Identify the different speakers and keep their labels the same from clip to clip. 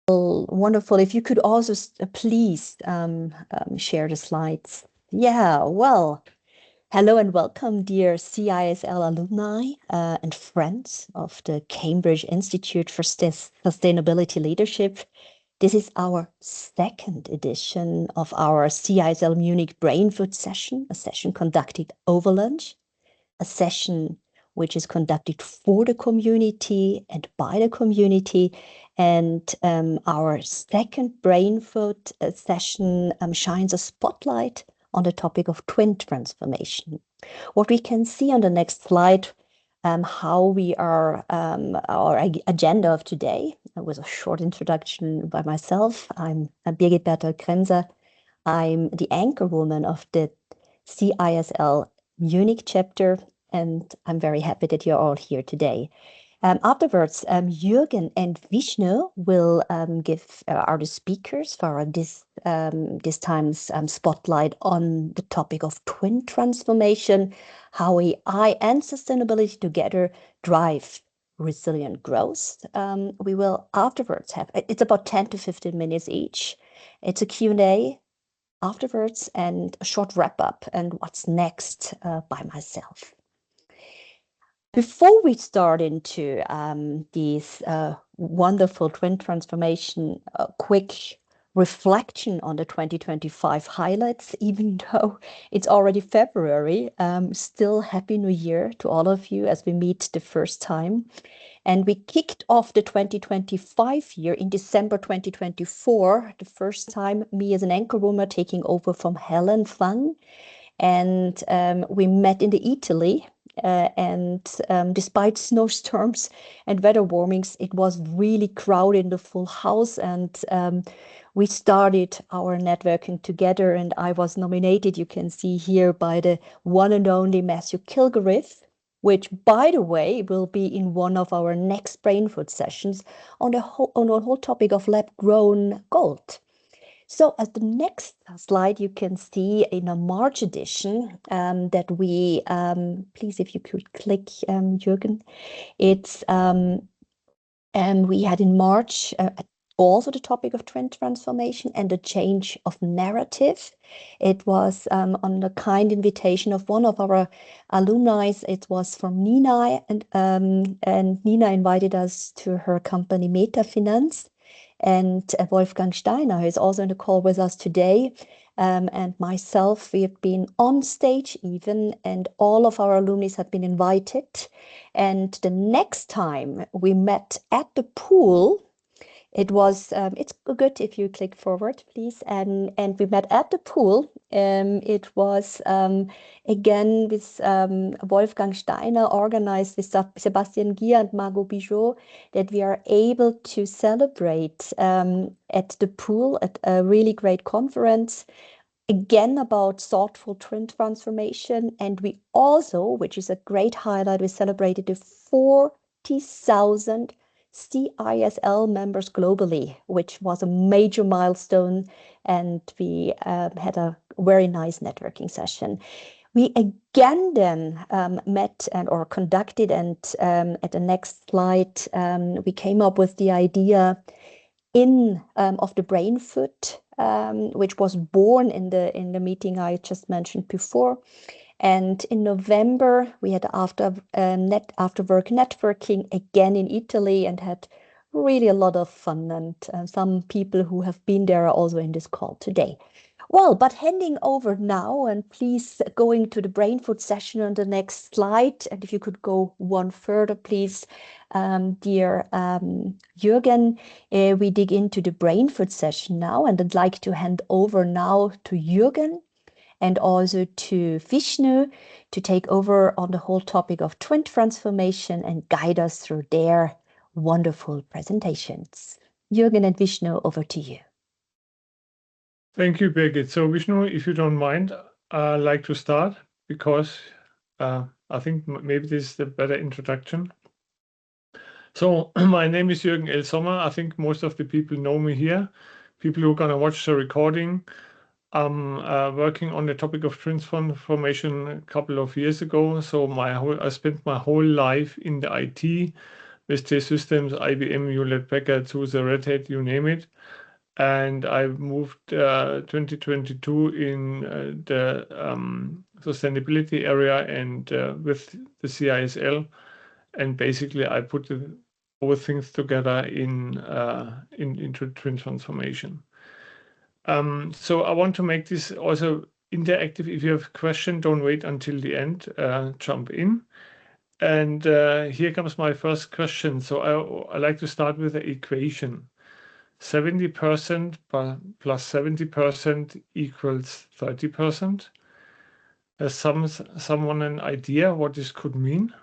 Speaker 1: Wonderful. If you could also please share the slides. Yeah, well, hello and welcome, dear CISL alumni and friends of the Cambridge Institute for Sustainability Leadership. This is our second edition of our CISL Munich Brainfood session, a session conducted over lunch, a session which is conducted for the community and by the community. And our second Brainfood session shines a spotlight on the topic of twin transformation. What we can see on the next slide, how we are, our agenda of today, with a short introduction by myself. I'm Birgit Berthold-Kremser. I'm the anchor woman of the CISL Munich chapter, and I'm very happy that you're all here today. Afterwards, Jürgen and Vishnu will are the speakers for this time's spotlight on the topic of twin transformation, how AI and sustainability together drive resilient growth. We will afterwards have, it's about 10 to 15 minutes each. It's a Q&A afterwards and a short wrap up and what's next by myself. Before we start into these wonderful twin transformation, quick reflection on the 2025 highlights, even though it's already February, still Happy New Year to all of you as we meet the first time. And we kicked off the 2025 year in December 2024, the first time me as an anchor woman taking over from Helen Fang. And we met in the Italy. Despite snowstorms and weather warmings, it was really crowded in the full house. And we started our networking together. And I was nominated, you can see here, by the one and only Matthew Kilgariff, which, by the way, will be in one of our next Brainfood sessions on the whole topic of lab-grown gold. So as the next slide, you can see in a March edition that we, please, if you could click, Jürgen, it's, we had in March also the topic of twin transformation and the change of narrative. It was on the kind invitation of one of our alumni. It was from Nina, and Nina invited us to her company Metafinanz. And Wolfgang Steiner, who is also in the call with us today, and myself, we have been on stage even, and all of our alumni have been invited. And the next time we met at the pool, it was, it's good if you click forward, please. And we met at the pool. It was, again, with Wolfgang Steiner, organized with Sebastian Gier and Margot Bijot, that we are able to celebrate at the pool at a really great conference, again, about thoughtful twin transformation. And we also, which is a great highlight, we celebrated the 40,000 CISL members globally, which was a major milestone, and we had a very nice networking session. We again then met or conducted, and at the next slide, we came up with the idea of the Brainfood, which was born in the meeting I just mentioned before. And in November, we had after work networking again in Italy and had really a lot of fun. And some people who have been there are also in this call today. Well, but handing over now, and please going to the Brainfood session on the next slide. And if you could go one further, please, dear Jürgen, we dig into the Brainfood session now. And I'd like to hand over now to Jürgen and also to Vishnu to take over on the whole topic of twin transformation and guide us through their wonderful presentations. Jürgen and Vishnu, over to you.
Speaker 2: Thank you, Birgit. So Vishnu, if you don't mind, I'd like to start because I think maybe this is the better introduction. So my name is Jürgen L. Sommer. I think most of the people know me here. People who are going to watch the recording. I'm working on the topic of transformation a couple of years ago. So I spent my whole life in the IT with T-Systems, IBM, Hewlett-Packard, SUSE, Red Hat, you name it. And I moved 2022 in the sustainability area and with the CISL. And basically, I put both things together into TwinTransformation. So I want to make this also interactive. If you have a question, don't wait until the end. Jump in. And here comes my first question. So I like to start with the equation. 70% plus 70% equals 30%. Has someone an idea what this could mean?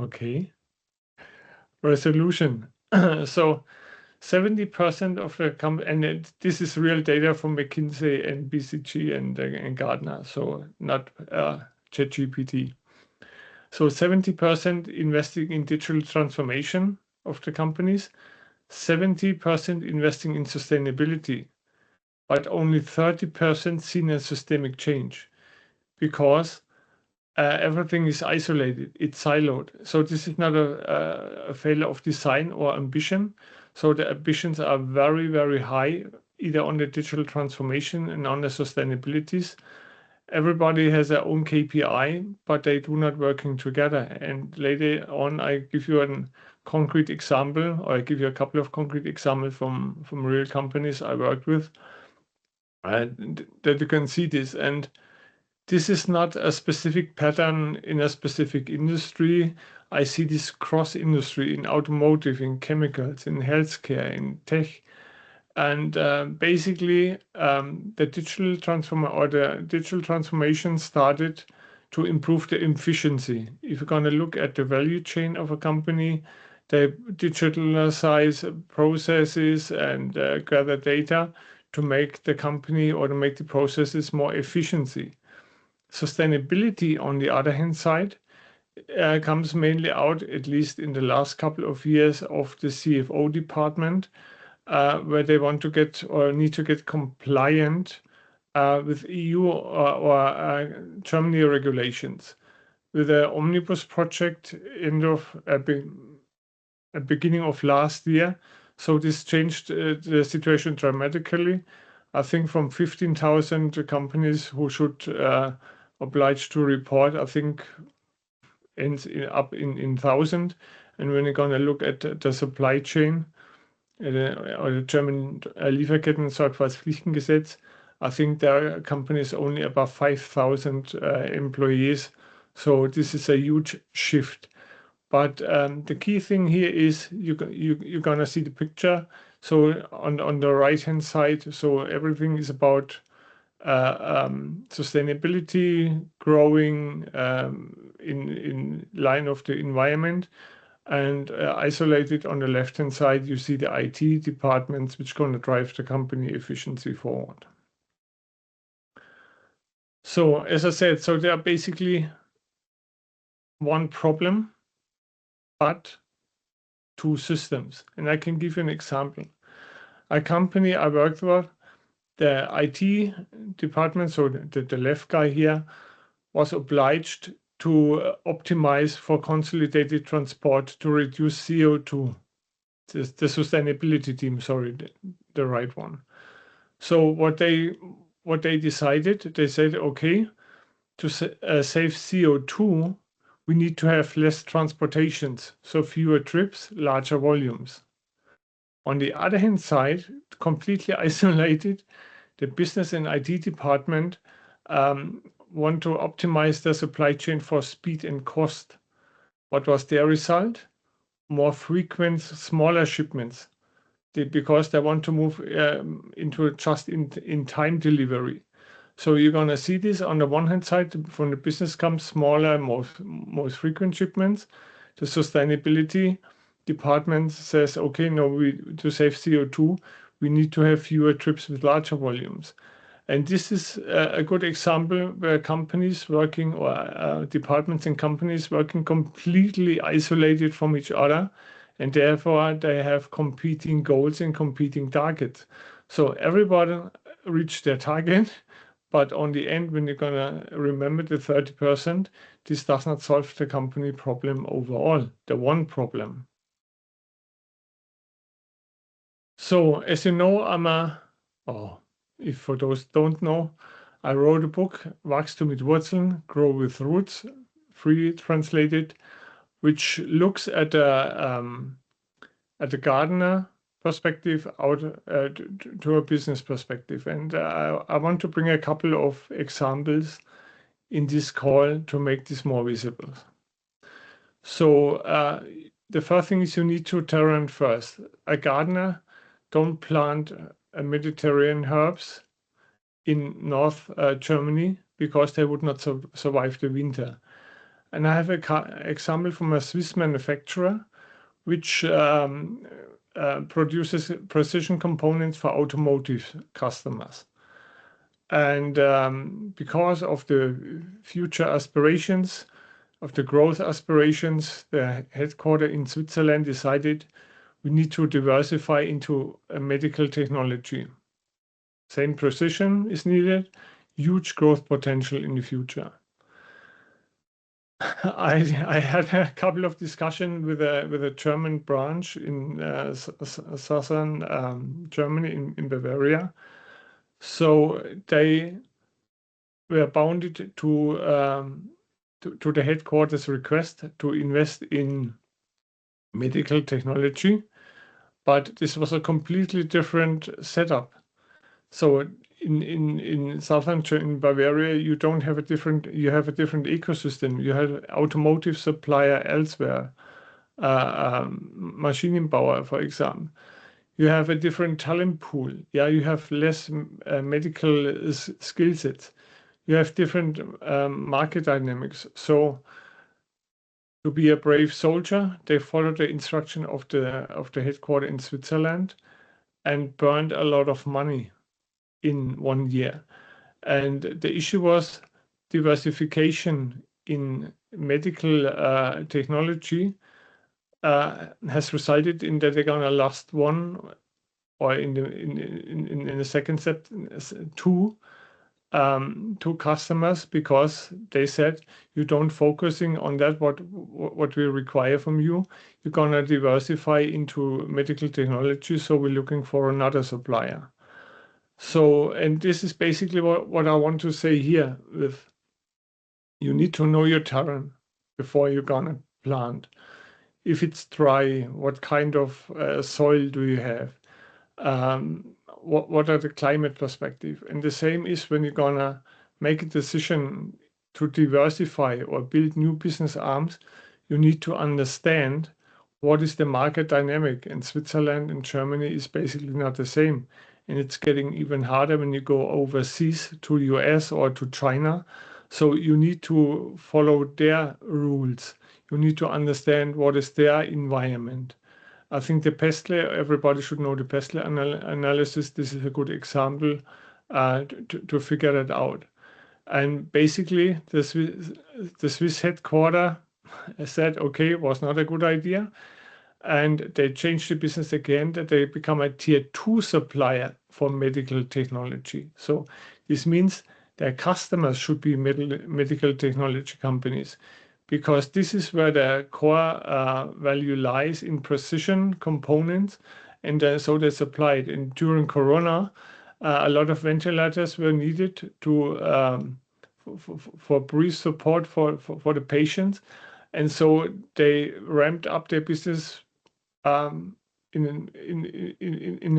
Speaker 2: Okay. Resolution. So 70% of the company, and this is real data from McKinsey and BCG and Gartner, so not ChatGPT. So 70% investing in digital transformation of the companies, 70% investing in sustainability, but only 30% seen as systemic change because everything is isolated, it's siloed. So this is not a failure of design or ambition. So the ambitions are very, very high, either on the digital transformation and on the sustainabilities. Everybody has their own KPI, but they do not working together. And later on, I give you a concrete example, or I give you a couple of concrete examples from real companies I worked with, and that you can see this. And this is not a specific pattern in a specific industry. I see this cross-industry in automotive, in chemicals, in healthcare, in tech. And basically, the digital transformation started to improve the efficiency. If you're going to look at the value chain of a company, they digitalize processes and gather data to make the company or to make the processes more efficiency. Sustainability, on the other hand side, comes mainly out, at least in the last couple of years, of the CFO department, where they want to get or need to get compliant with EU or Germany regulations. With the Omnibus project beginning of last year, so this changed the situation dramatically. I think from 15,000 companies who should obliged to report, I think ends up in 1,000. And when you're going to look at the supply chain, or the German Lieferketten-Sorgfaltspflichtengesetz, I think there are companies only above 5,000 employees. So this is a huge shift. But the key thing here is you're going to see the picture. So on the right-hand side, so everything is about sustainability, growing in line of the environment. And isolated on the left-hand side, you see the IT departments, which are going to drive the company efficiency forward. So as I said, so there are basically one problem, but two systems. And I can give you an example. A company I worked for, the IT department, so the left guy here, was obliged to optimize for consolidated transport to reduce CO2. The sustainability team, sorry, the right one. So what they decided, they said, okay, to save CO2, we need to have less transportations, so fewer trips, larger volumes. On the other hand side, completely isolated, the business and IT department want to optimize their supply chain for speed and cost. What was their result? More frequent, smaller shipments, because they want to move into just in time delivery. So you're going to see this on the one hand side, from the business comes smaller, most frequent shipments. The sustainability department says, okay, no, to save CO2, we need to have fewer trips with larger volumes. And this is a good example where companies working or departments and companies working completely isolated from each other, and therefore they have competing goals and competing targets. So everybody reached their target, But on the end, when you're gonna remember the 30%, this does not solve the company problem overall, the one problem. So as you know, if for those don't know, I wrote a book, Wachstum mit Wurzeln, Grow with Roots, free translated, which looks at the gardener perspective out to a business perspective. And I want to bring a couple of examples in this call to make this more visible. So the first thing is you need to terrain first. A gardener don't plant Mediterranean herbs in North Germany because they would not survive the winter. And I have an example from a Swiss manufacturer which produces precision components for automotive customers. And because of the future aspirations, of the growth aspirations, the headquarters in Switzerland decided we need to diversify into a medical technology. Same precision is needed, huge growth potential in the future. I had a couple of discussions with a German branch in southern Germany in Bavaria. So they were bounded to the headquarters request to invest in medical technology, but this was a completely different setup. So in in Bavaria, you have a different ecosystem. You have automotive supplier elsewhere, Maschinenbauer, for example. You have a different talent pool. Yeah, you have less medical skill sets. You have different market dynamics. So to be a brave soldier, they followed the instruction of the headquarters in Switzerland and burned a lot of money in 1 year. And the issue was diversification in medical technology has resulted in that they're gonna last one, or in the second step, two customers, because they said you don't focusing on that what we require from you. You're gonna diversify into medical technology, so we're looking for another supplier. So, and this is basically what I want to say here with, you need to know your terrain before you're gonna plant. If it's dry, what kind of soil do you have? What are the climate perspective? And the same is when you're gonna make a decision to diversify or build new business arms, you need to understand what is the market dynamic. And Switzerland and Germany is basically not the same. And it's getting even harder when you go overseas to US or to China. So you need to follow their rules. You need to understand what is their environment. I think the pest layer, everybody should know the pest layer analysis. This is a good example to figure that out. And basically, the Swiss headquarters said, okay, it was not a good idea. And they changed the business again, that they become a tier 2 supplier for medical technology. So this means their customers should be medical technology companies, because this is where the core value lies, in precision components, and so they supply it. And during Corona, a lot of ventilators were needed to for brief support for the patients, and so they ramped up their business in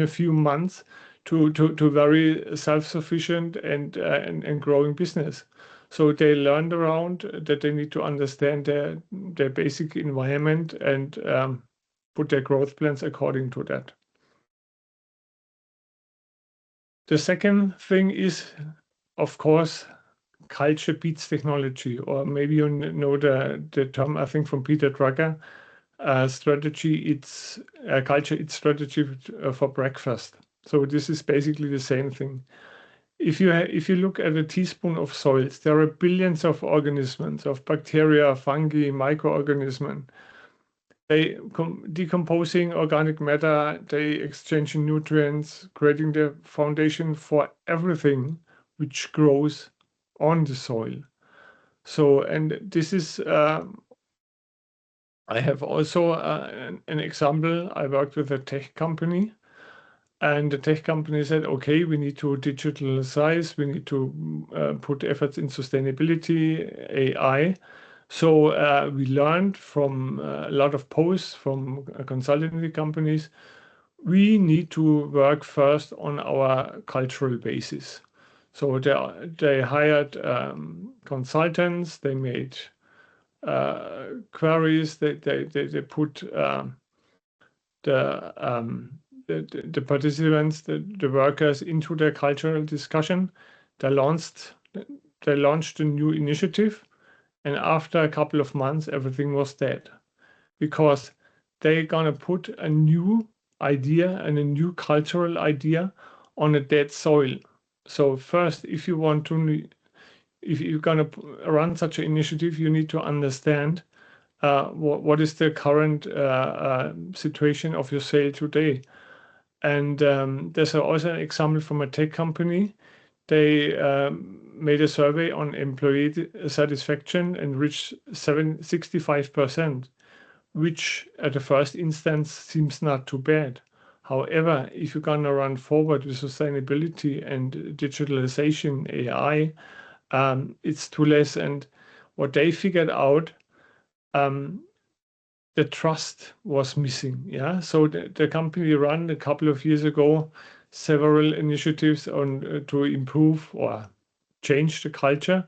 Speaker 2: a few months to very self-sufficient and growing business. So they learned around that they need to understand their basic environment and put their growth plans according to that. The second thing is, of course, culture beats technology, or maybe you know the term, I think, from Peter Drucker, strategy, it's culture, it's strategy for breakfast. So this is basically the same thing. If you look at a teaspoon of soils, there are billions of organisms, of bacteria, fungi, microorganisms. They decomposing organic matter, they exchanging nutrients, creating the foundation for everything which grows on the soil. So, and this is, I have also an example. I worked with a tech company, and the tech company said, okay, we need to digitalize, we need to put efforts in sustainability, AI. So we learned from a lot of posts from consultancy companies, we need to work first on our cultural basis. So they hired consultants, they made queries, they put the participants, the workers into their cultural discussion. They launched a new initiative, and after a couple of months, everything was dead because they're gonna put a new idea and a new cultural idea on a dead soil. So first, if you're gonna run such an initiative, you need to understand what is the current situation of your sale today. And there's also an example from a tech company. They made a survey on employee satisfaction and reached 65%, which at the first instance seems not too bad. However, if you're gonna run forward with sustainability and digitalization, AI, it's too less. And what they figured out, the trust was missing. Yeah, so the company ran a couple of years ago several initiatives on to improve or change the culture,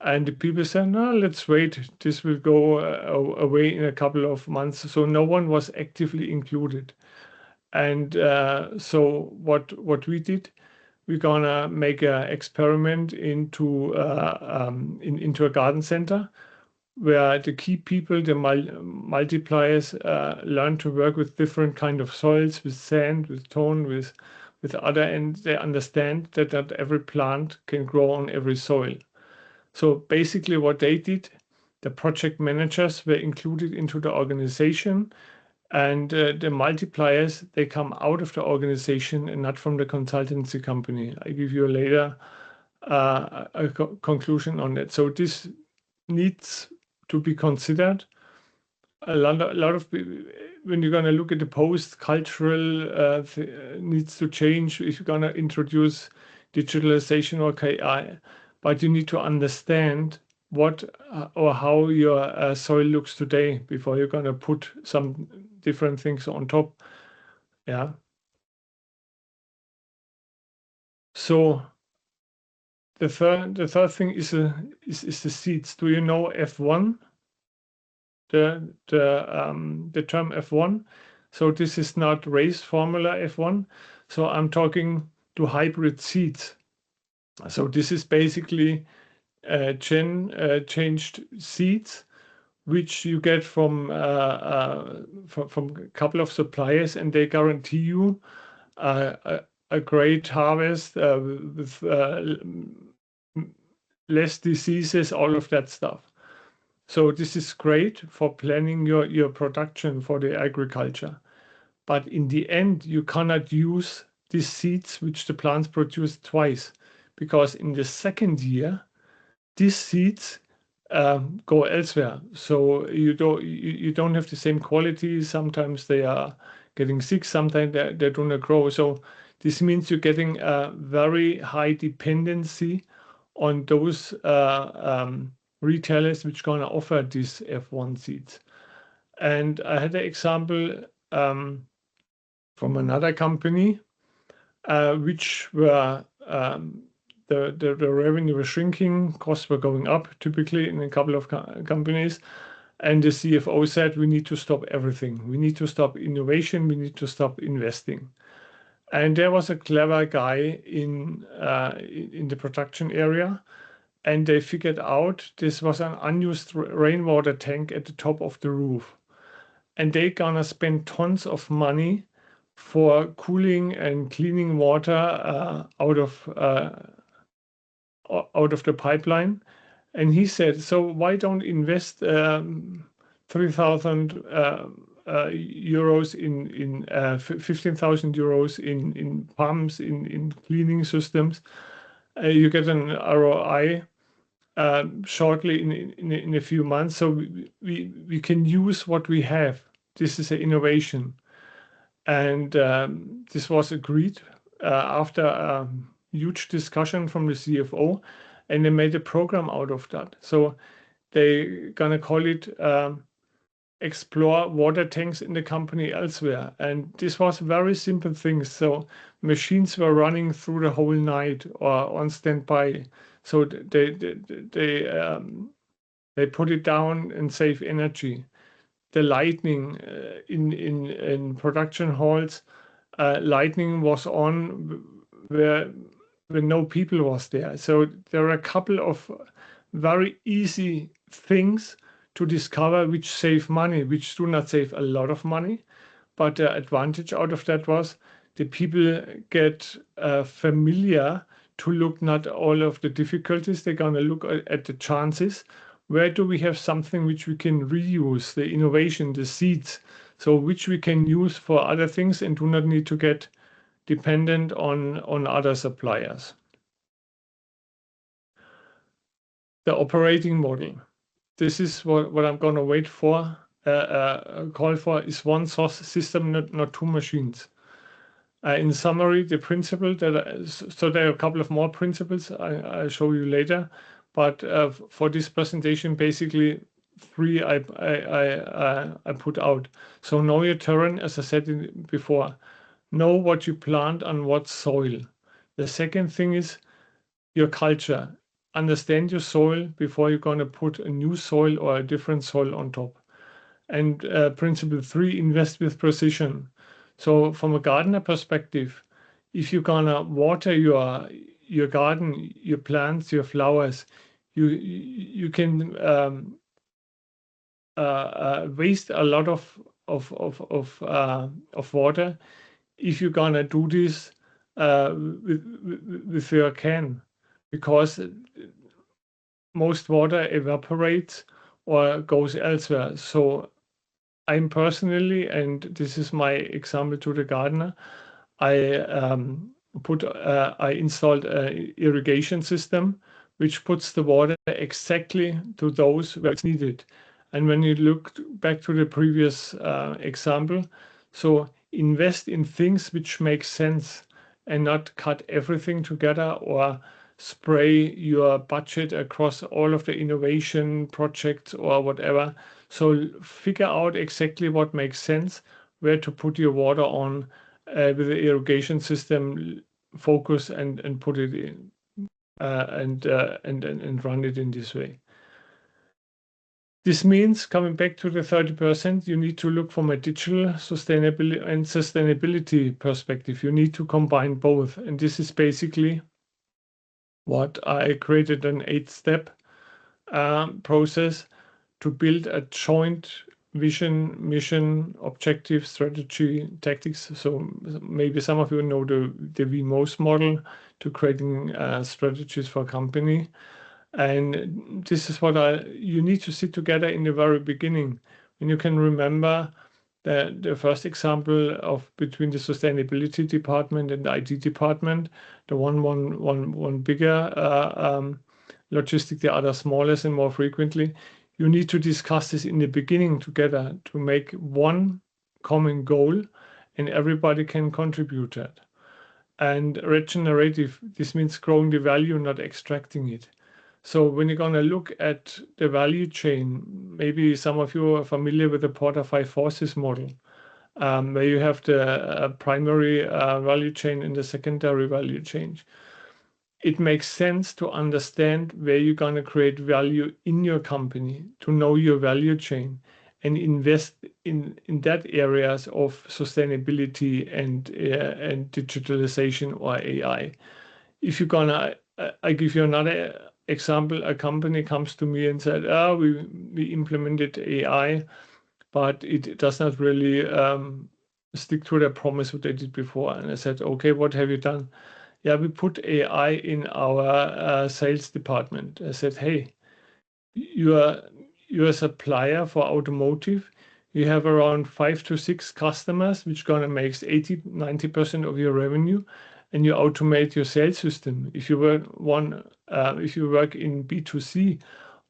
Speaker 2: and the people said, "No, let's wait. This will go away in a couple of months." So no one was actively included. And so what we did, we're gonna make an experiment into a garden center where the key people, the multipliers, learn to work with different kind of soils, with sand, with stone, with other, and they understand that not every plant can grow on every soil. So basically what they did, the project managers were included into the organization, and the multipliers, they come out of the organization and not from the consultancy company. I give you later a conclusion on that. So this needs to be considered. A lot of when you're going to look at the post-cultural needs to change if you're going to introduce digitalization or KI, but you need to understand what or how your soil looks today before you're going to put some different things on top. Yeah. So the third thing is the seeds. Do you know F1? The term F1. So this is not race formula F1. So I'm talking to hybrid seeds. So this is basically changed seeds, which you get from a couple of suppliers, and they guarantee you a great harvest with less diseases, all of that stuff. So this is great for planning your production for the agriculture. But in the end, you cannot use these seeds which the plants produce twice, because in the second year, these seeds go elsewhere. So you don't have the same quality. Sometimes they are getting sick, sometimes they don't grow. So this means you're getting a very high dependency on those retailers which gonna offer these F1 seeds. And I had an example from another company, which were the revenue was shrinking, costs were going up typically in a couple of companies. And the CFO said, we need to stop everything. We need to stop innovation. We need to stop investing. And there was a clever guy in the production area, and they figured out this was an unused rainwater tank at the top of the roof. And they gonna spend tons of money for cooling and cleaning water out of the pipeline. And he said, so why don't invest 3,000 euros in 15,000 euros in pumps, in cleaning systems, you get an ROI shortly in a few months. So we can use what we have. This is an innovation. And this was agreed after a huge discussion from the CFO, and they made a program out of that. So they're gonna call it explore water tanks in the company elsewhere. And this was very simple things. So machines were running through the whole night or on standby. So they put it down and save energy. The lighting in production halls, lighting was on where no people was there. So there are a couple of very easy things to discover which save money, which do not save a lot of money. But the advantage out of that was the people get familiar to look not all of the difficulties. They're going to look at the chances. Where do we have something which we can reuse, the innovation, the seeds, so which we can use for other things and do not need to get dependent on other suppliers. The operating model. This is what I'm going to wait for, call for, is one source system, not two machines. In summary, the principle so there are a couple of more principles I'll show you later, but for this presentation, basically 3 I put out. So know your terrain, as I said before. Know what you plant on what soil. The second thing is your culture. Understand your soil before you're going to put a new soil or a different soil on top. And principle 3, invest with precision. So from a gardener perspective, if you're gonna water your garden, your plants, your flowers, you can waste a lot of water if you're gonna do this with your can, because most water evaporates or goes elsewhere. So I'm personally, and this is my example to the gardener, I installed an irrigation system which puts the water exactly to those where it's needed. And when you look back to the previous example, so invest in things which make sense and not cut everything together or spray your budget across all of the innovation projects or whatever. So figure out exactly what makes sense, where to put your water on with the irrigation system, focus and put it in and run it in this way. This means, coming back to the 30%, you need to look from a digital sustainability perspective. You need to combine both. And this is basically what I created, an 8-step process to build a joint vision, mission, objective, strategy, tactics. So maybe some of you know the VMOS model to creating strategies for a company. And this is what you need to sit together in the very beginning. And you can remember the first example of between the sustainability department and the IT department, the one bigger logistic, the other smaller and more frequently. You need to discuss this in the beginning together to make one common goal, and everybody can contribute that. And regenerative, this means growing the value, not extracting it. So when you're going to look at the value chain, maybe some of you are familiar with the Porter 5 Forces model, where you have the primary value chain and the secondary value chain. It makes sense to understand where you're going to create value in your company, to know your value chain and invest in that areas of sustainability and digitalization or AI. If you're gonna, I give you another example. A company comes to me and said, "Oh, we implemented AI, but it does not really stick to the promise what they did before." And I said, "Okay, what have you done?" "Yeah, we put AI in our sales department." I said, "Hey, you're a supplier for automotive. You have around 5 to 6 customers, which gonna make 80-90% of your revenue. and you automate your sales system. If you work in B2C,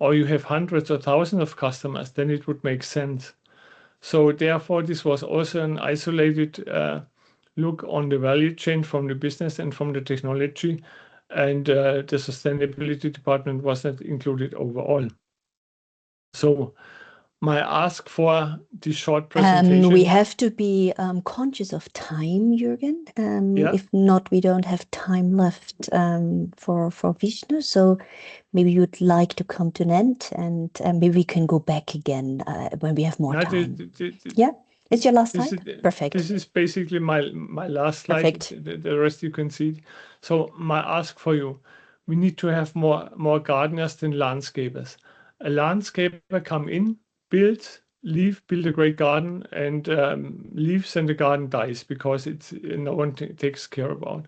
Speaker 2: or you have hundreds or thousands of customers, then it would make sense. So therefore, this was also an isolated look on the value chain from the business and from the technology, and the sustainability department was not included overall. So my ask for this short presentation.
Speaker 1: We have to be conscious of time, Jürgen.
Speaker 2: Yeah.
Speaker 1: If not, we don't have time left for Vishnu. So maybe you'd like to come to an end, and maybe we can go back again when we have more time. Yeah, it's your last slide. Perfect.
Speaker 2: This is basically my last slide.
Speaker 1: Perfect.
Speaker 2: The rest you can see. So my ask for you, we need to have more gardeners than landscapers. A landscaper come in, build, leave, build a great garden, and leaves, and the garden dies because it's no one takes care about.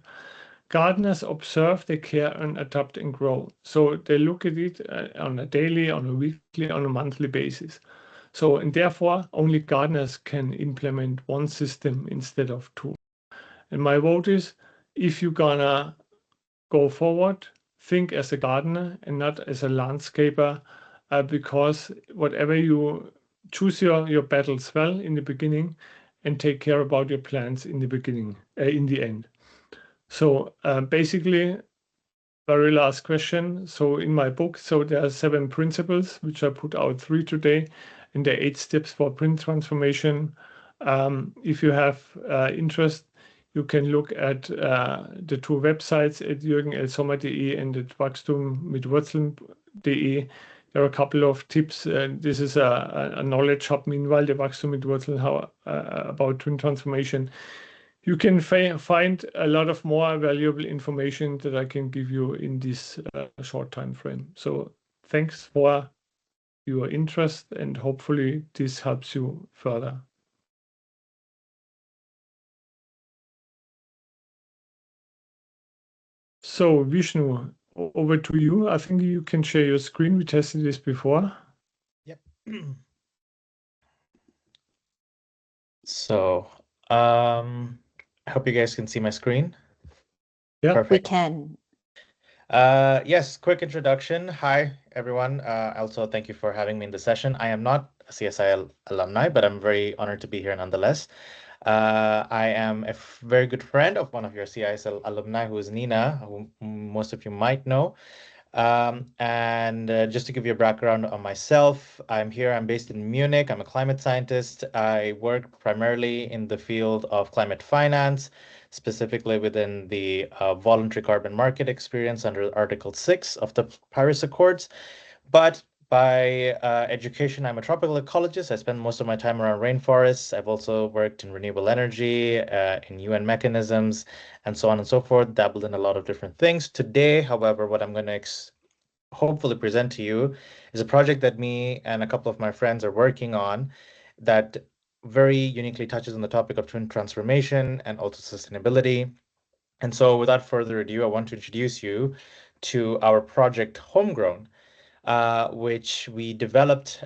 Speaker 2: Gardeners observe, they care, and adapt and grow. So they look at it on a daily, on a weekly, on a monthly basis. So, and therefore, only gardeners can implement one system instead of two. And my vote is, if you're gonna go forward, think as a gardener and not as a landscaper, because whatever you choose your battles well in the beginning and take care about your plants in the beginning, in the end. So basically, very last question. So in my book, so there are 7 principles, which I put out 3 today, and there are 8 steps for print transformation. If you have interest, you can look at the 2 websites at jürgenelsommer.de and at wachstum-mit-wurzeln.de. There are a couple of tips. This is a knowledge hub, meanwhile, the Wachstum mit Wurzeln, about twin transformation. You can find a lot of more valuable information that I can give you in this short time frame. So thanks for your interest, and hopefully this helps you further. So Vishnu, over to you. I think you can share your screen. We tested this before.
Speaker 3: Yep. So I hope you guys can see my screen.
Speaker 2: Yeah,
Speaker 3: perfect.
Speaker 1: We can.
Speaker 3: Yes, quick introduction. Hi, everyone. Also, thank you for having me in the session. I am not a CSIL alumni, but I'm very honored to be here nonetheless. I am a very good friend of one of your CISL alumni, who is Nina, who most of you might know. And just to give you a background on myself, I'm based in Munich. I'm a climate scientist. I work primarily in the field of climate finance, specifically within the voluntary carbon market experience under Article 6 of the Paris Accords. But by education, I'm a tropical ecologist. I spend most of my time around rainforests. I've also worked in renewable energy, in UN mechanisms, and so on and so forth, dabbled in a lot of different things. Today, however, what I'm going to hopefully present to you is a project that me and a couple of my friends are working on that very uniquely touches on the topic of twin transformation and also sustainability. And so without further ado, I want to introduce you to our project Homegrown, which we developed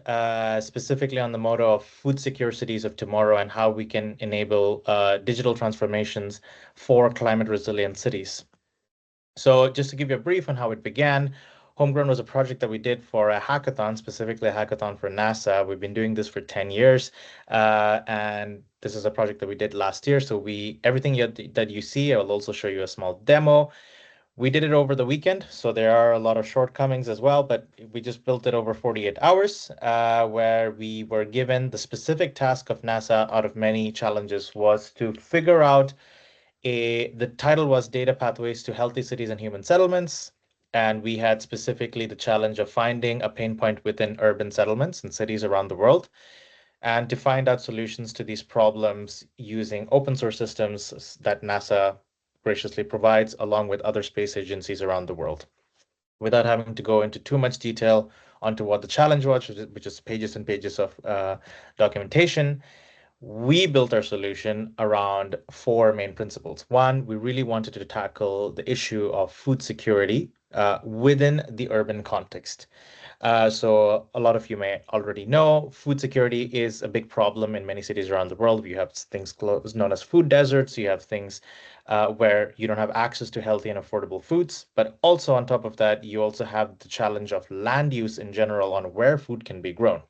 Speaker 3: specifically on the motto of food secure cities of tomorrow and how we can enable digital transformations for climate resilient cities. So just to give you a brief on how it began, Homegrown was a project that we did for a hackathon, specifically a hackathon for NASA. We've been doing this for 10 years, and this is a project that we did last year. So everything that you see, I will also show you a small demo. We did it over the weekend, so there are a lot of shortcomings as well, but we just built it over 48 hours, where we were given the specific task of NASA out of many challenges was to figure out the title was Data Pathways to Healthy Cities and Human Settlements. And we had specifically the challenge of finding a pain point within urban settlements and cities around the world, and to find out solutions to these problems using open source systems that NASA graciously provides, along with other space agencies around the world. Without having to go into too much detail onto what the challenge was, which is pages and pages of documentation, we built our solution around 4 main principles. One, we really wanted to tackle the issue of food security within the urban context. So a lot of you may already know food security is a big problem in many cities around the world. You have things known as food deserts. You have things where you don't have access to healthy and affordable foods. But also on top of that, you also have the challenge of land use in general on where food can be grown.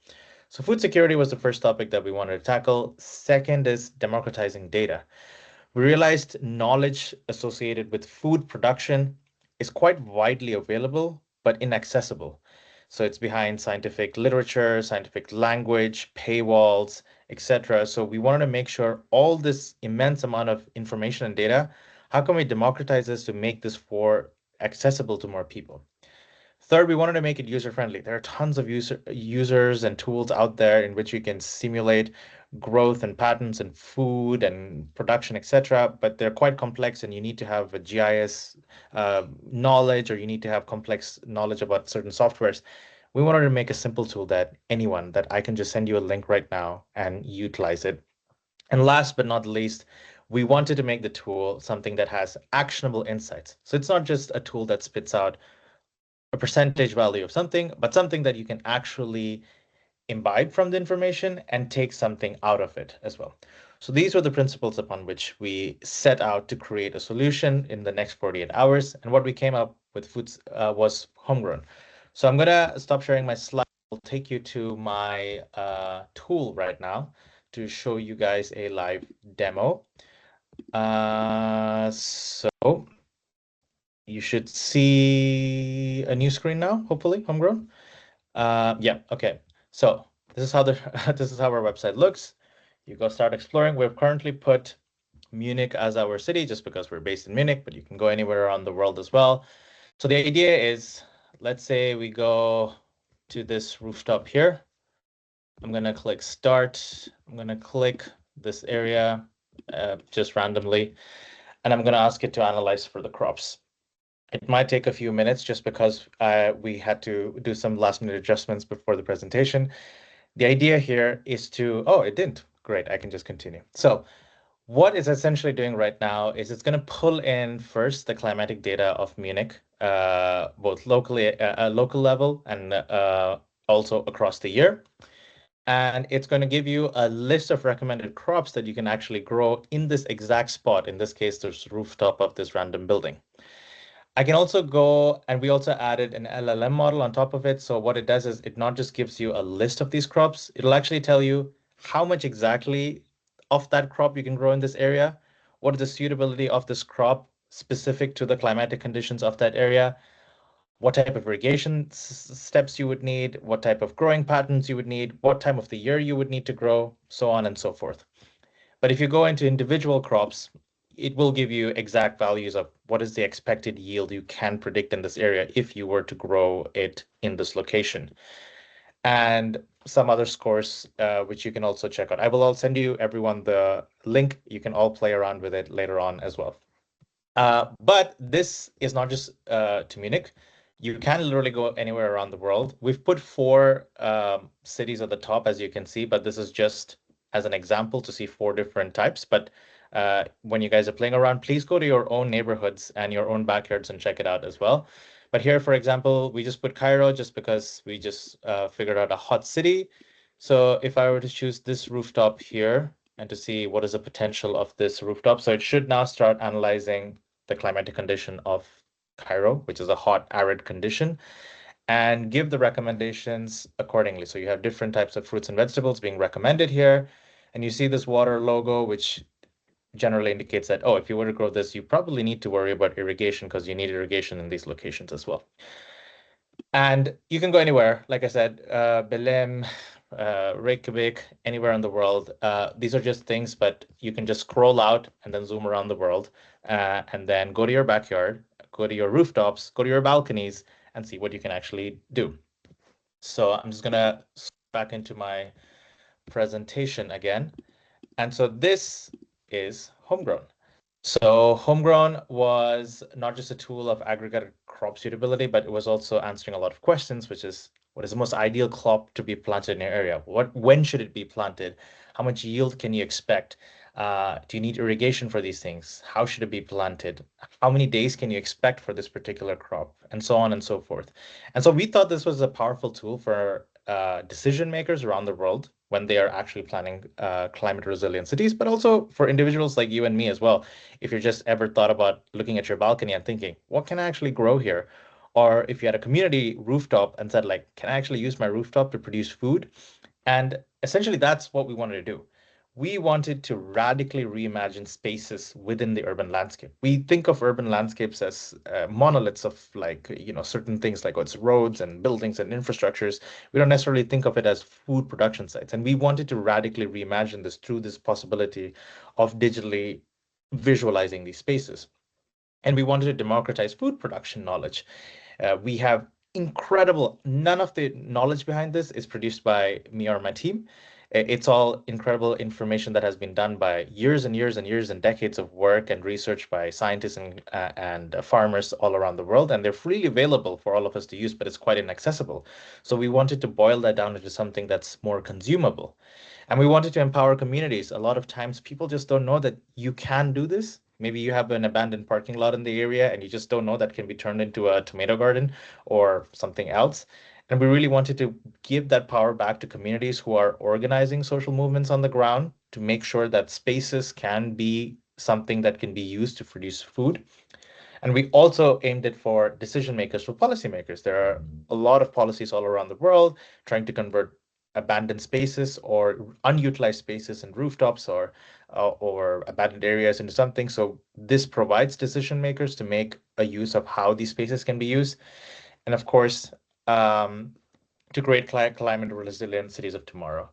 Speaker 3: So food security was the first topic that we wanted to tackle. Second is democratizing data. We realized knowledge associated with food production is quite widely available, but inaccessible. So it's behind scientific literature, scientific language, paywalls, etc. So we wanted to make sure all this immense amount of information and data, how can we democratize this to make this accessible to more people? Third, we wanted to make it user-friendly. There are tons of users and tools out there in which you can simulate growth and patterns in food and production, etc. But they're quite complex, and you need to have a GIS knowledge, or you need to have complex knowledge about certain softwares. We wanted to make a simple tool that I can just send you a link right now and utilize it. And last but not least, we wanted to make the tool something that has actionable insights. So it's not just a tool that spits out a percentage value of something, but something that you can actually imbibe from the information and take something out of it as well. So these were the principles upon which we set out to create a solution in the next 48 hours. And what we came up with was homegrown. So I'm going to stop sharing my slide. I'll take you to my tool right now to show you guys a live demo. So you should see a new screen now, hopefully, homegrown. Yeah, okay. So this is how this is how our website looks. You go start exploring. We've currently put Munich as our city just because we're based in Munich, but you can go anywhere around the world as well. So the idea is, let's say we go to this rooftop here. I'm gonna click start. I'm gonna click this area just randomly, and I'm gonna ask it to analyze for the crops. It might take a few minutes just because we had to do some last minute adjustments before the presentation. The idea here is oh, it didn't. Great, I can just continue. So what it's essentially doing right now is it's going to pull in first the climatic data of Munich, both locally, local level and also across the year. And it's going to give you a list of recommended crops that you can actually grow in this exact spot. In this case, there's rooftop of this random building. I can also go, and we also added an LLM model on top of it. So what it does is it not just gives you a list of these crops, it'll actually tell you how much exactly of that crop you can grow in this area, what is the suitability of this crop specific to the climatic conditions of that area, what type of irrigation steps you would need, what type of growing patterns you would need, what time of the year you would need to grow, so on and so forth. But if you go into individual crops, it will give you exact values of what is the expected yield you can predict in this area if you were to grow it in this location. And some other scores, which you can also check out. I will all send you everyone the link. You can all play around with it later on as well. But this is not just to Munich. You can literally go anywhere around the world. We've put 4 cities at the top, as you can see, but this is just as an example to see 4 different types. But when you guys are playing around, please go to your own neighborhoods and your own backyards and check it out as well. But here, for example, we just put Cairo just because we just figured out a hot city. So if I were to choose this rooftop here and to see what is the potential of this rooftop, so it should now start analyzing the climatic condition of Cairo, which is a hot, arid condition, and give the recommendations accordingly. So you have different types of fruits and vegetables being recommended here. And you see this water logo, which generally indicates that, oh, if you were to grow this, you probably need to worry about irrigation because you need irrigation in these locations as well. And you can go anywhere, like I said, Belém, Reykjavik, anywhere in the world. These are just things, but you can just scroll out and then zoom around the world, and then go to your backyard, go to your rooftops, go to your balconies, and see what you can actually do. So I'm just gonna back into my presentation again. And so this is homegrown. So homegrown was not just a tool of aggregated crop suitability, but it was also answering a lot of questions, which is what is the most ideal crop to be planted in your area? When should it be planted? How much yield can you expect? Do you need irrigation for these things? How should it be planted? How many days can you expect for this particular crop? And so on and so forth. And so we thought this was a powerful tool for decision makers around the world when they are actually planning climate resilient cities, but also for individuals like you and me as well. If you're just ever thought about looking at your balcony and thinking, what can I actually grow here? Or if you had a community rooftop and said, like, can I actually use my rooftop to produce food? And essentially, that's what we wanted to do. We wanted to radically reimagine spaces within the urban landscape. We think of urban landscapes as monoliths of like, certain things like it's roads and buildings and infrastructures. We don't necessarily think of it as food production sites. And we wanted to radically reimagine this through this possibility of digitally visualizing these spaces. And we wanted to democratize food production knowledge. We have none of the knowledge behind this is produced by me or my team. It's all incredible information that has been done by years and years and years and decades of work and research by scientists and farmers all around the world. And they're freely available for all of us to use, but it's quite inaccessible. So we wanted to boil that down into something that's more consumable. And we wanted to empower communities. A lot of times people just don't know that you can do this. Maybe you have an abandoned parking lot in the area and you just don't know that can be turned into a tomato garden or something else. And we really wanted to give that power back to communities who are organizing social movements on the ground to make sure that spaces can be something that can be used to produce food. And we also aimed it for decision makers, for policymakers. There are a lot of policies all around the world trying to convert abandoned spaces or unutilized spaces and rooftops or abandoned areas into something. So this provides decision makers to make a use of how these spaces can be used. And of course, to create climate resilient cities of tomorrow.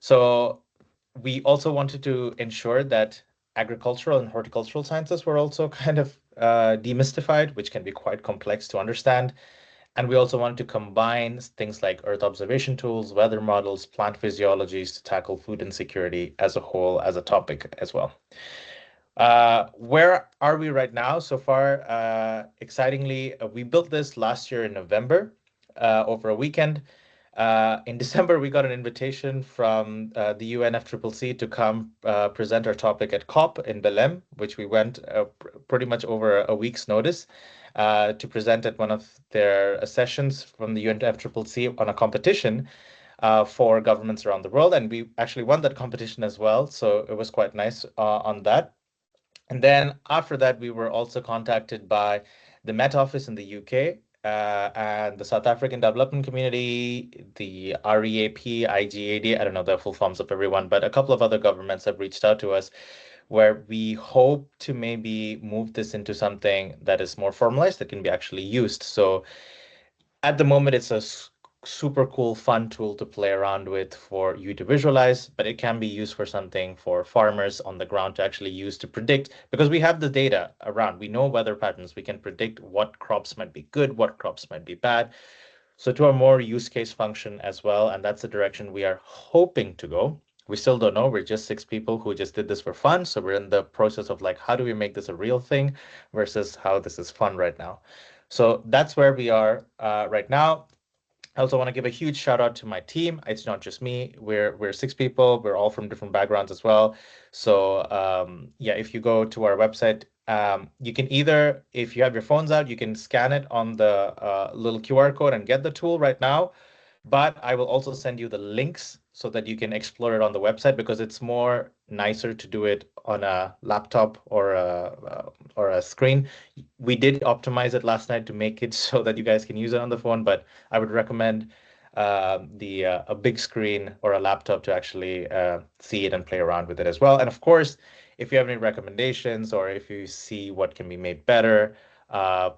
Speaker 3: So we also wanted to ensure that agricultural and horticultural sciences were also kind of demystified, which can be quite complex to understand. And we also wanted to combine things like Earth observation tools, weather models, plant physiologies to tackle food insecurity as a whole, as a topic as well. Where are we right now? So far, excitingly, we built this last year in November over a weekend. In December, we got an invitation from the UNFCCC to come present our topic at COP in Belém, which we went pretty much over a week's notice to present at one of their sessions from the UNFCCC on a competition for governments around the world. And we actually won that competition as well. So it was quite nice on that. And then after that, we were also contacted by the Met Office in the UK and the South African Development Community, the REAP, IGAD, I don't know the full forms of everyone, but a couple of other governments have reached out to us where we hope to maybe move this into something that is more formalized that can be actually used. So at the moment, it's a super cool, fun tool to play around with for you to visualize, but it can be used for something for farmers on the ground to actually use to predict, because we have the data around. We know weather patterns. We can predict what crops might be good, what crops might be bad. So to a more use case function as well, and that's the direction we are hoping to go. We still don't know. We're just 6 people who just did this for fun. So we're in the process of like, how do we make this a real thing versus how this is fun right now? So that's where we are right now. I also want to give a huge shout out to my team. It's not just me. We're 6 people. We're all from different backgrounds as well. So yeah, if you go to our website, you can either, if you have your phones out, you can scan it on the little QR code and get the tool right now. But I will also send you the links so that you can explore it on the website, because it's more nicer to do it on a laptop or a screen. We did optimize it last night to make it so that you guys can use it on the phone, but I would recommend a big screen or a laptop to actually see it and play around with it as well. And of course, if you have any recommendations or if you see what can be made better,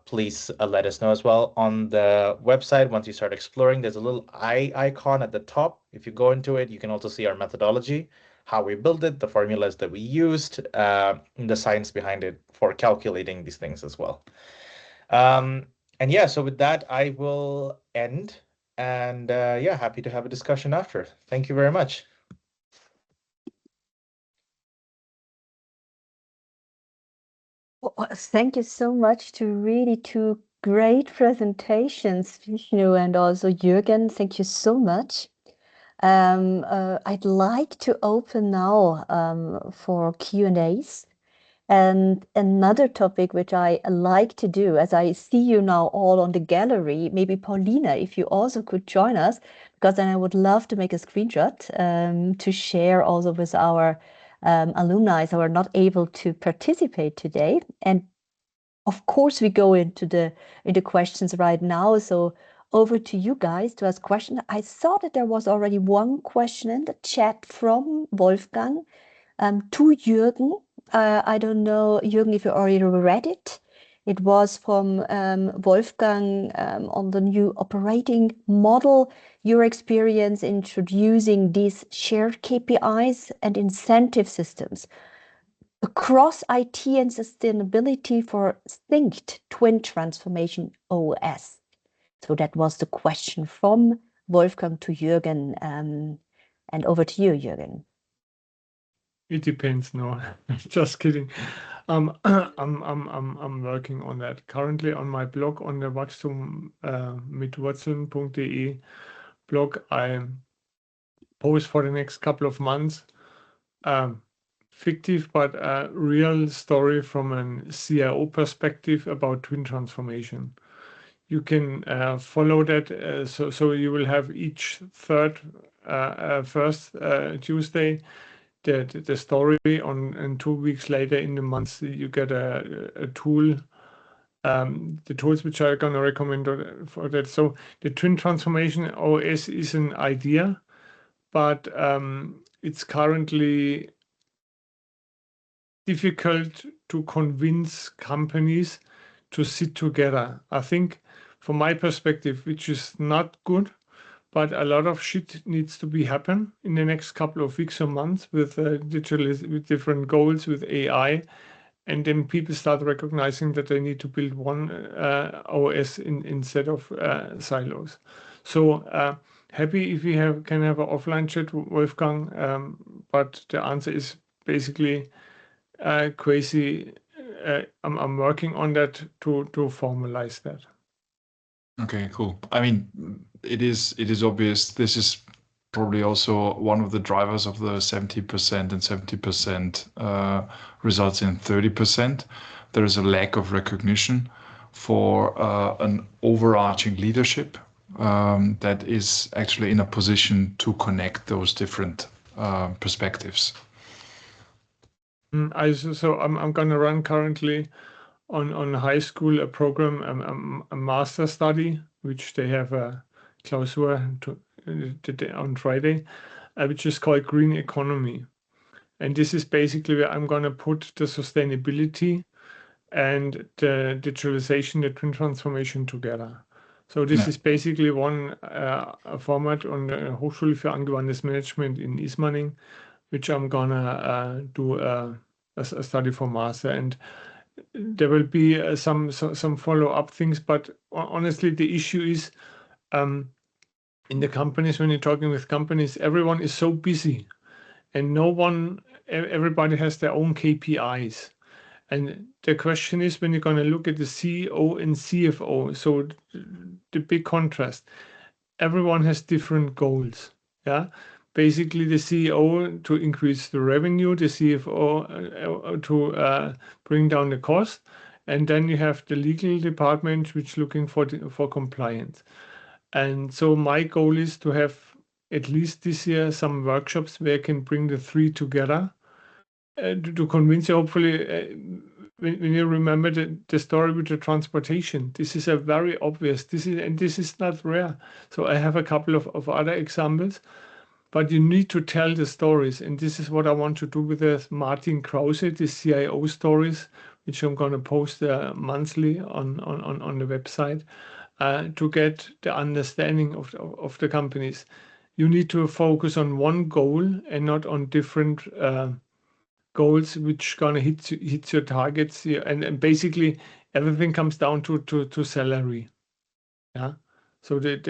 Speaker 3: please let us know as well. On the website, once you start exploring, there's a little eye icon at the top. If you go into it, you can also see our methodology, how we built it, the formulas that we used, the science behind it for calculating these things as well. And yeah, so with that, I will end. And yeah, happy to have a discussion after. Thank you very much.
Speaker 1: Well, thank you so much to really 2 great presentations, Vishnu and also Jürgen. Thank you so much. I'd like to open now for Q&As. And another topic which I like to do, as I see you now all on the gallery, maybe Paulina, if you also could join us, because then I would love to make a screenshot to share also with our alumni who are not able to participate today. And of course, we go into the questions right now. So over to you guys to ask questions. I saw that there was already one question in the chat from Wolfgang to Jürgen. I don't know, Jürgen, if you already read it. It was from Wolfgang on the new operating model, your experience introducing these shared KPIs and incentive systems across IT and sustainability for synced TwinTransformation OS. So that was the question from Wolfgang to Jürgen. And over to you, Jürgen.
Speaker 2: It depends. No, just kidding. I'm working on that currently on my blog on the Wachstum mit Wurzeln.de blog. I post for the next couple of months. Fictive but a real story from a CIO perspective about TwinTransformation. You can follow that. So you will have each first Tuesday the story on, and 2 weeks later in the month you get a tool. The tools which I'm going to recommend for that. So the TwinTransformation OS is an idea, but it's currently difficult to convince companies to sit together. I think from my perspective, which is not good, but a lot of shit needs to be happen in the next couple of weeks or months with with different goals with AI. And then people start recognizing that they need to build one OS instead of silos. So happy if we can have an offline chat, Wolfgang, but the answer is basically crazy. I'm working on that to formalize that.
Speaker 4: Okay, cool. I mean, it is obvious. This is probably also one of the drivers of the 70% and 70% results in 30%. There is a lack of recognition for an overarching leadership that is actually in a position to connect those different perspectives.
Speaker 2: I'm going to run currently on high school a program, a master study, which they have a clausura on Friday, which is called Green Economy. And this is basically where I'm going to put the sustainability and the digitalization, the TwinTransformation together. So this is basically one format on the Hochschule für angewandtes Management in Ismaning, which I'm gonna do a study for master, and there will be some follow-up things. But honestly, the issue is in the companies, when you're talking with companies, everyone is so busy, and everybody has their own KPIs. And the question is, when you're going to look at the CEO and CFO, so the big contrast, everyone has different goals. Yeah. Basically, the CEO to increase the revenue, the CFO to bring down the cost, and then you have the legal department which looking for compliance. And so my goal is to have at least this year some workshops where I can bring the three together to convince you. Hopefully, when you remember the story with the transportation, this is a very obvious. This is not rare. So I have a couple of other examples. But you need to tell the stories, and this is what I want to do with the Martin Krause, the CIO stories, which I'm going to post monthly on the website to get the understanding of the companies. You need to focus on one goal and not on different goals which gonna hit your targets here, and basically everything comes down to salary. Yeah. So the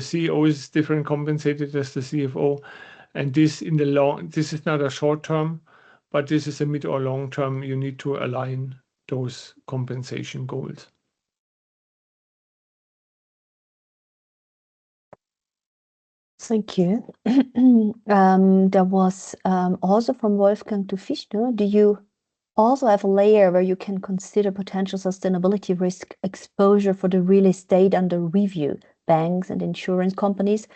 Speaker 2: CEO is different compensated as the CFO, and this is not a short term, but this is a mid or long term. You need to align those compensation goals.
Speaker 1: Thank you. There was also from Wolfgang to Vishnu. Do you also have a layer where you can consider potential sustainability risk exposure for the real estate under review? Banks and insurance companies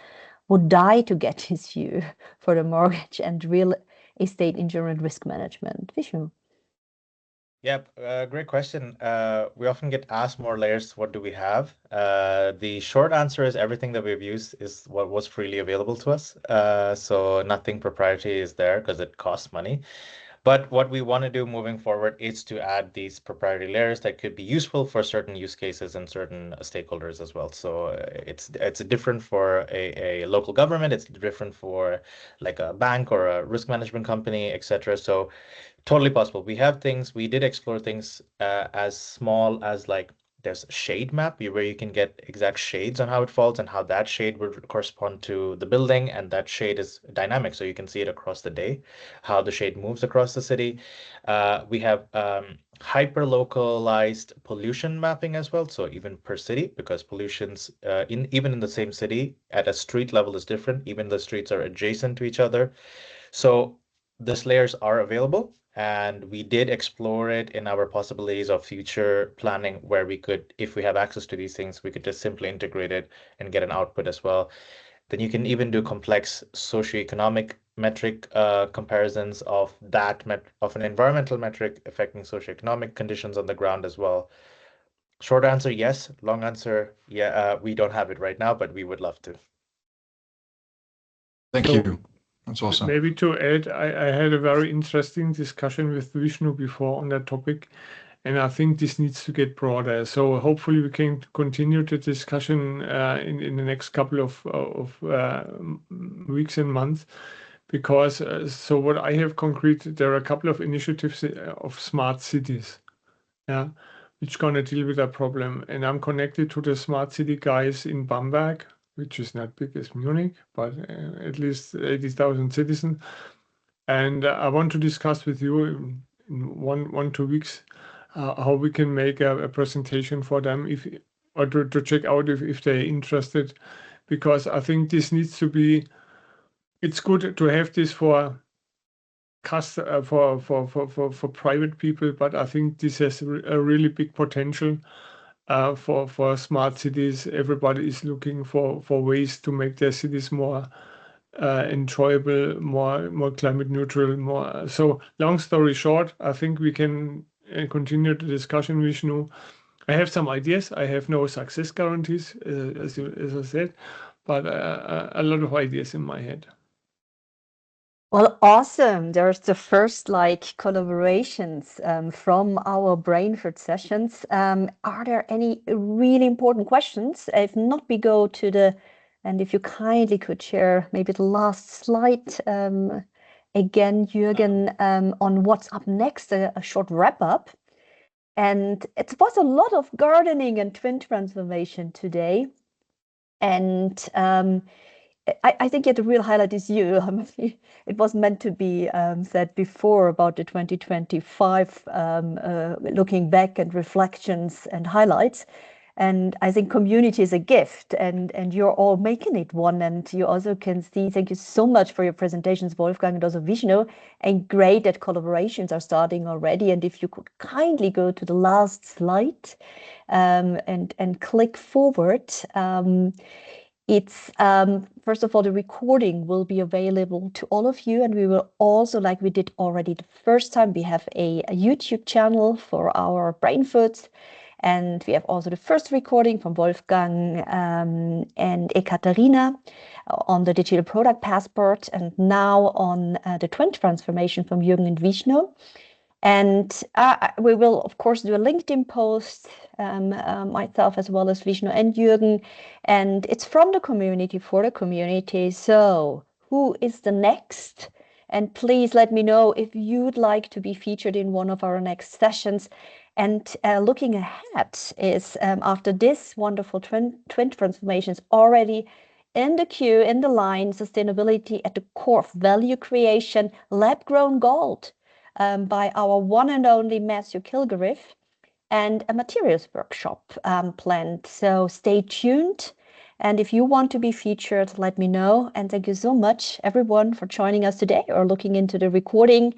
Speaker 1: would die to get this view for the mortgage and real estate insurance risk management. Vishnu.
Speaker 3: Yep, great question. We often get asked more layers, what do we have? The short answer is everything that we've used is what was freely available to us. So nothing proprietary is there because it costs money. But what we want to do moving forward is to add these proprietary layers that could be useful for certain use cases and certain stakeholders as well. So it's different for a local government, it's different for like a bank or a risk management company, etc. So totally possible. We did explore things as small as like there's a shade map where you can get exact shades on how it falls and how that shade would correspond to the building, and that shade is dynamic, so you can see it across the day, how the shade moves across the city. We have hyper localized pollution mapping as well, so even per city, because pollutions even in the same city at a street level is different, even the streets are adjacent to each other. So these layers are available, and we did explore it in our possibilities of future planning, where we could, if we have access to these things, we could just simply integrate it and get an output as well. Then you can even do complex socioeconomic metric comparisons of of an environmental metric affecting socioeconomic conditions on the ground as well. Short answer, yes. Long answer, yeah, we don't have it right now, but we would love to.
Speaker 4: Thank you. That's awesome.
Speaker 2: Maybe to add, I had a very interesting discussion with Vishnu before on that topic, and I think this needs to get broader. So hopefully we can continue the discussion in the next couple of weeks and months, because so what I have concrete, there are a couple of initiatives of smart cities, yeah, which gonna deal with that problem. And I'm connected to the smart city guys in Bamberg, which is not big as Munich, but at least 80,000 citizens. And I want to discuss with you in 2 weeks how we can make a presentation for them, or to check out if they're interested, because I think this needs to be. It's good to have this for private people, but I think this has a really big potential for smart cities. Everybody is looking for ways to make their cities more enjoyable, more climate neutral, more. So long story short, I think we can continue the discussion, Vishnu. I have some ideas. I have no success guarantees, as I said, but a lot of ideas in my head.
Speaker 1: Well, awesome. There's the first collaborations from our Brainfood sessions. Are there any really important questions? If not, we go to and if you kindly could share maybe the last slide again, Jürgen, on what's up next, a short wrap up. And it was a lot of gardening and twin transformation today. And I think the real highlight is you. It was meant to be said before about the 2025 looking back and reflections and highlights. And I think community is a gift, and you're all making it one. And you also can see, thank you so much for your presentations, Wolfgang, and also Vishnu. And great that collaborations are starting already. And if you could kindly go to the last slide and click forward. It's first of all, the recording will be available to all of you, and we will also, like we did already the first time, we have a YouTube channel for our Brainfoods, and we have also the first recording from Wolfgang and Ekaterina on the digital product passport, and now on the TwinTransformation from Jürgen and Vishnu. And we will, of course, do a LinkedIn post, myself as well as Vishnu and Jürgen. And it's from the community for the community. So who is the next? And please let me know if you'd like to be featured in one of our next sessions. And looking ahead is after this wonderful twin transformations already in the queue, in the line, sustainability at the core of value creation, lab-grown gold. By our one and only Matthew Kilgariff, and a materials workshop planned. So stay tuned. And if you want to be featured, let me know. And thank you so much, everyone, for joining us today or looking into the recording.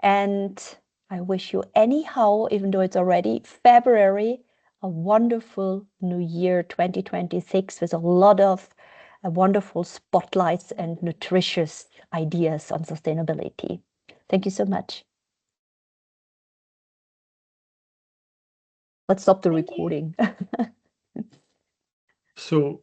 Speaker 1: And I wish you anyhow, even though it's already February, a wonderful new year 2026 with a lot of wonderful spotlights and nutritious ideas on sustainability. Thank you so much. Let's stop the recording.
Speaker 2: So